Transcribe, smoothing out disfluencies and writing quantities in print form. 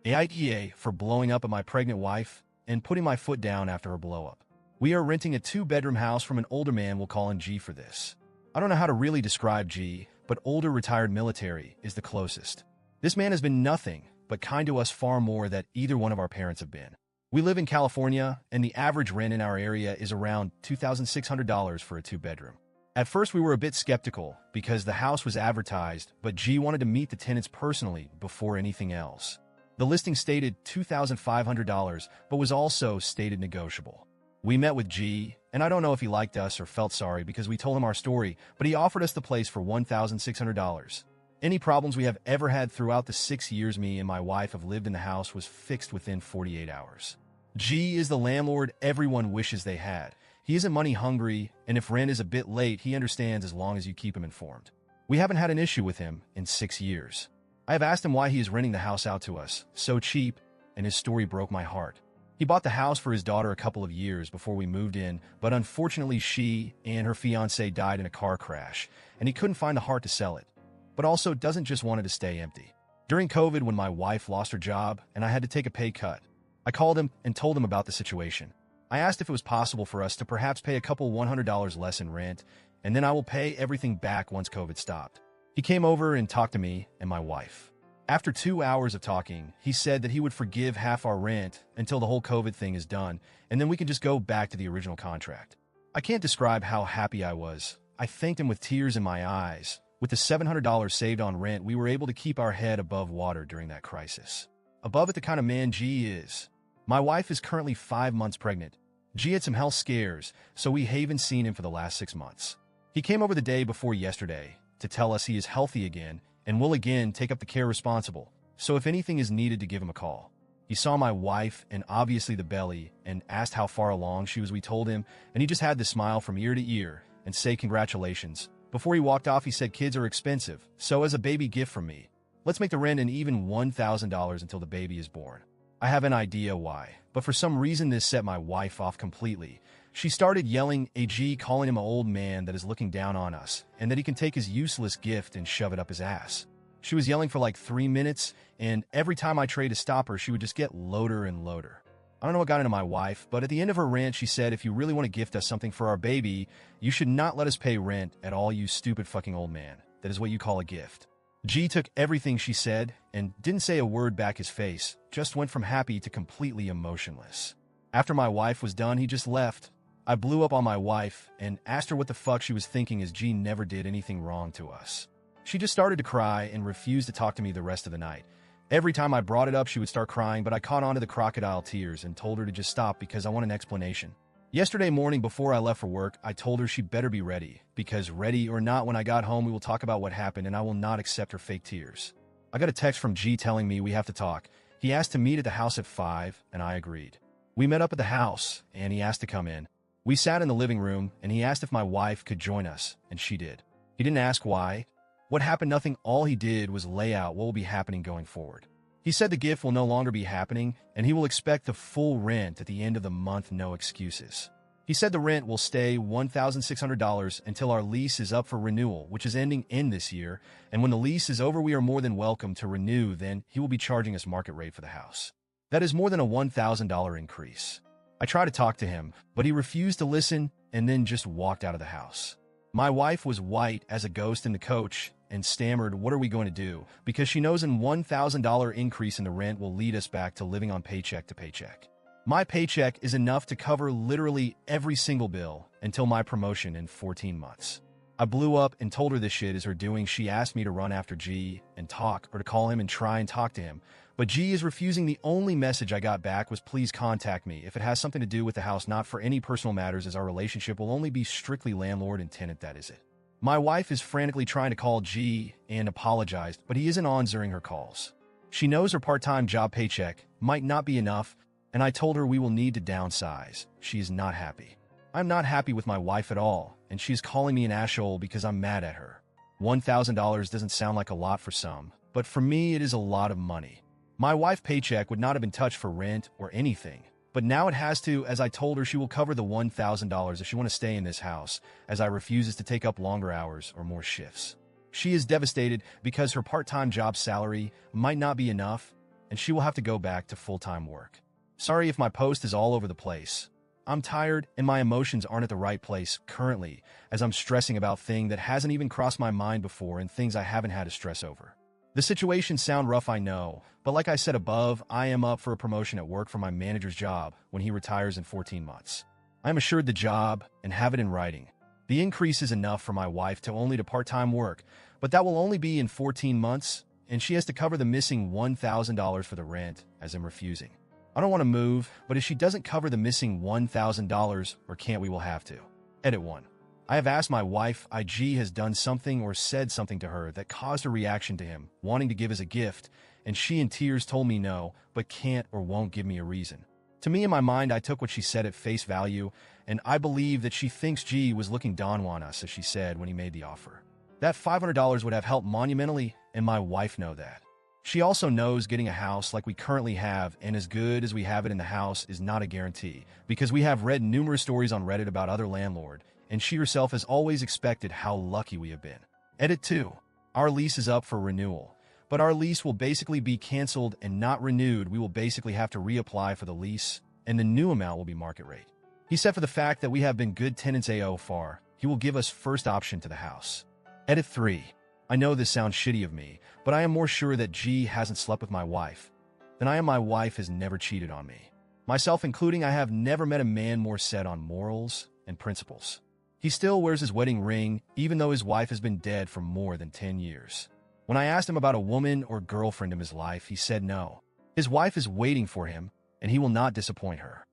AITA for blowing up at my pregnant wife and putting my foot down after her blow-up. We are renting a 2-bedroom house from an older man. We'll call him G for this. I don't know how to really describe G, but older retired military is the closest. This man has been nothing but kind to us, far more than either one of our parents have been. We live in California, and the average rent in our area is around $2,600 for a 2-bedroom. At first, we were a bit skeptical because the house was advertised, but G wanted to meet the tenants personally before anything else. The listing stated $2,500, but was also stated negotiable. We met with G, and I don't know if he liked us or felt sorry because we told him our story, but he offered us the place for $1,600. Any problems we have ever had throughout the 6 years me and my wife have lived in the house was fixed within 48 hours. G is the landlord everyone wishes they had. He isn't money hungry, and if rent is a bit late, he understands as long as you keep him informed. We haven't had an issue with him in 6 years. I have asked him why he is renting the house out to us so cheap, and his story broke my heart. He bought the house for his daughter a couple of years before we moved in, but unfortunately she and her fiancé died in a car crash, and he couldn't find the heart to sell it, but also doesn't just want it to stay empty. During COVID, when my wife lost her job and I had to take a pay cut, I called him and told him about the situation. I asked if it was possible for us to perhaps pay a couple $100 less in rent, and then I will pay everything back once COVID stopped. He came over and talked to me and my wife. After 2 hours of talking, he said that he would forgive half our rent until the whole COVID thing is done, and then we can just go back to the original contract. I can't describe how happy I was. I thanked him with tears in my eyes. With the $700 saved on rent, we were able to keep our head above water during that crisis. Above it, the kind of man G is. My wife is currently 5 months pregnant. G had some health scares, so we haven't seen him for the last 6 months. He came over the day before yesterday to tell us he is healthy again and will again take up the care responsible, so if anything is needed to give him a call. He saw my wife and obviously the belly and asked how far along she was. We told him, and he just had to smile from ear to ear and say congratulations. Before he walked off, he said kids are expensive, so as a baby gift from me, let's make the rent an even $1,000 until the baby is born. I have an idea why, but for some reason this set my wife off completely. She started yelling at G, calling him an old man that is looking down on us, and that he can take his useless gift and shove it up his ass. She was yelling for like 3 minutes, and every time I tried to stop her, she would just get louder and louder. I don't know what got into my wife, but at the end of her rant, she said, if you really want to gift us something for our baby, you should not let us pay rent at all, you stupid fucking old man. That is what you call a gift. G took everything she said and didn't say a word back. His face just went from happy to completely emotionless. After my wife was done, he just left. I blew up on my wife and asked her what the fuck she was thinking, as G never did anything wrong to us. She just started to cry and refused to talk to me the rest of the night. Every time I brought it up, she would start crying, but I caught on to the crocodile tears and told her to just stop because I want an explanation. Yesterday morning before I left for work, I told her she better be ready, because ready or not, when I got home, we will talk about what happened and I will not accept her fake tears. I got a text from G telling me we have to talk. He asked to meet at the house at 5, and I agreed. We met up at the house, and he asked to come in. We sat in the living room, and he asked if my wife could join us, and she did. He didn't ask why. What happened? Nothing. All he did was lay out what will be happening going forward. He said the gift will no longer be happening, and he will expect the full rent at the end of the month, no excuses. He said the rent will stay $1,600 until our lease is up for renewal, which is ending in this year, and when the lease is over, we are more than welcome to renew. Then he will be charging us market rate for the house. That is more than a $1,000 increase. I tried to talk to him, but he refused to listen and then just walked out of the house. My wife was white as a ghost in the coach and stammered, what are we going to do? Because she knows an $1,000 increase in the rent will lead us back to living on paycheck to paycheck. My paycheck is enough to cover literally every single bill until my promotion in 14 months. I blew up and told her this shit is her doing. She asked me to run after G and talk, or to call him and try and talk to him. But G is refusing. The only message I got back was, please contact me if it has something to do with the house, not for any personal matters, as our relationship will only be strictly landlord and tenant, that is it. My wife is frantically trying to call G and apologized, but he isn't on during her calls. She knows her part-time job paycheck might not be enough, and I told her we will need to downsize. She is not happy. I'm not happy with my wife at all, and she's calling me an asshole because I'm mad at her. $1,000 doesn't sound like a lot for some, but for me it is a lot of money. My wife's paycheck would not have been touched for rent or anything, but now it has to, as I told her she will cover the $1,000 if she want to stay in this house, as I refuses to take up longer hours or more shifts. She is devastated because her part-time job salary might not be enough, and she will have to go back to full-time work. Sorry if my post is all over the place. I'm tired and my emotions aren't at the right place currently, as I'm stressing about things that hasn't even crossed my mind before and things I haven't had to stress over. The situations sound rough, I know, but like I said above, I am up for a promotion at work for my manager's job when he retires in 14 months. I am assured the job and have it in writing. The increase is enough for my wife to only do part-time work, but that will only be in 14 months, and she has to cover the missing $1,000 for the rent, as I'm refusing. I don't want to move, but if she doesn't cover the missing $1,000, or can't, we will have to. Edit 1. I have asked my wife IG has done something or said something to her that caused a reaction to him, wanting to give as a gift, and she in tears told me no, but can't or won't give me a reason. To me, in my mind, I took what she said at face value, and I believe that she thinks G was looking down on us, as she said when he made the offer. That $500 would have helped monumentally, and my wife know that. She also knows getting a house like we currently have and as good as we have it in the house is not a guarantee, because we have read numerous stories on Reddit about other landlords, and she herself has always expected how lucky we have been. Edit 2. Our lease is up for renewal, but our lease will basically be canceled and not renewed. We will basically have to reapply for the lease, and the new amount will be market rate. He said for the fact that we have been good tenants so far, he will give us first option to the house. Edit 3. I know this sounds shitty of me, but I am more sure that G hasn't slept with my wife than I am my wife has never cheated on me. Myself including, I have never met a man more set on morals and principles. He still wears his wedding ring, even though his wife has been dead for more than 10 years. When I asked him about a woman or girlfriend in his life, he said no. His wife is waiting for him, and he will not disappoint her.